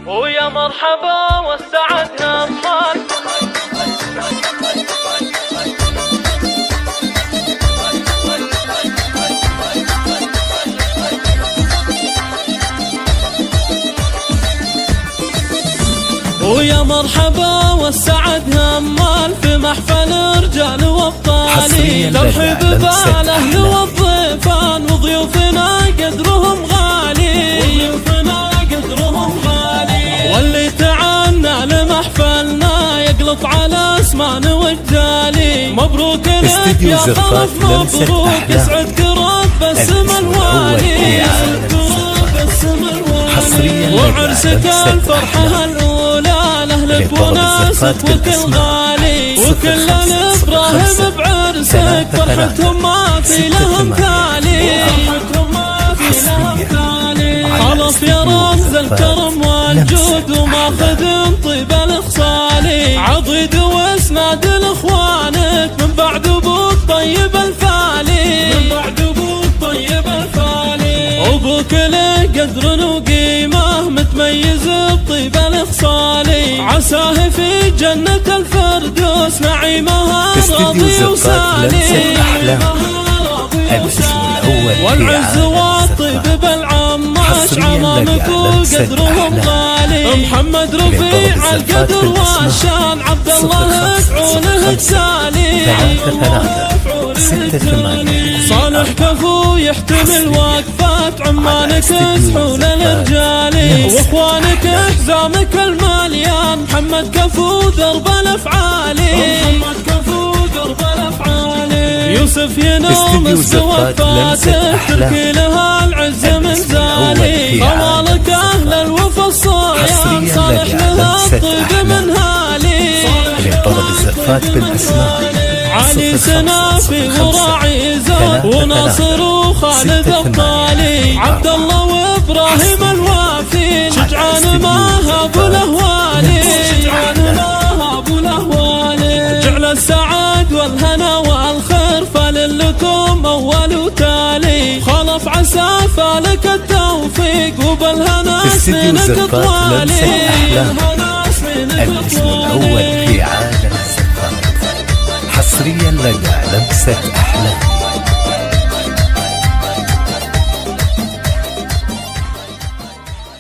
ويا مرحبا والسعد همال. ويا مرحبا والسعد همال في محفل رجال وابطالي، ترحيب بالاهل والضيفان وضيوفنا قدرهم غالي، واللي تعنا لمحفلنا يقلط على اسمان وجدالي. مبروك لك يا خلف مبروك، يسعدك رب السم الوالي، وعرسك الفرحة الأولى لأهلك وناسك وكل غالي، وكل الإبراهيم بعرسك فرحتهم ما في لها مثالي. خلص يا رمز الكرم والجود وماخذ طيب الخصالي، عضيد واسناد لاخوانك من بعد ابوك طيب الفالي، ابوك له قدر وقيمه متميز بطيب الخصالي، عساه في جنة الفردوس نعيمها راضي وسالي. والعز والطيب بالعماش عمامك وقدرهم غالي، محمد رفيع القدر والشان عبد الله افعوله تسالي، صالح كفو يحتمل وقفات عمانك سحول الرجالي، واخوانك احزامك الماليان محمد كفو درب الافعالي، يوسف ينوم السوى فاتح تركي لها العز من زالي، خوالك اهل الوفا الصيان صالح لها الطيب من هالي، علي سنافي وراعي زاد وناصر وخالد الطالي، عبد الله وابراهيم الوافي شجعان ما هابوا الاهوالي، جعل السعد والهنا والخير فللكم اول وتالي، خلف عسى فالك التوفيق وبالهنا سنينك طوالي. الاسم الأول في عالم الزفات، حصريا لك لمسة أحلام.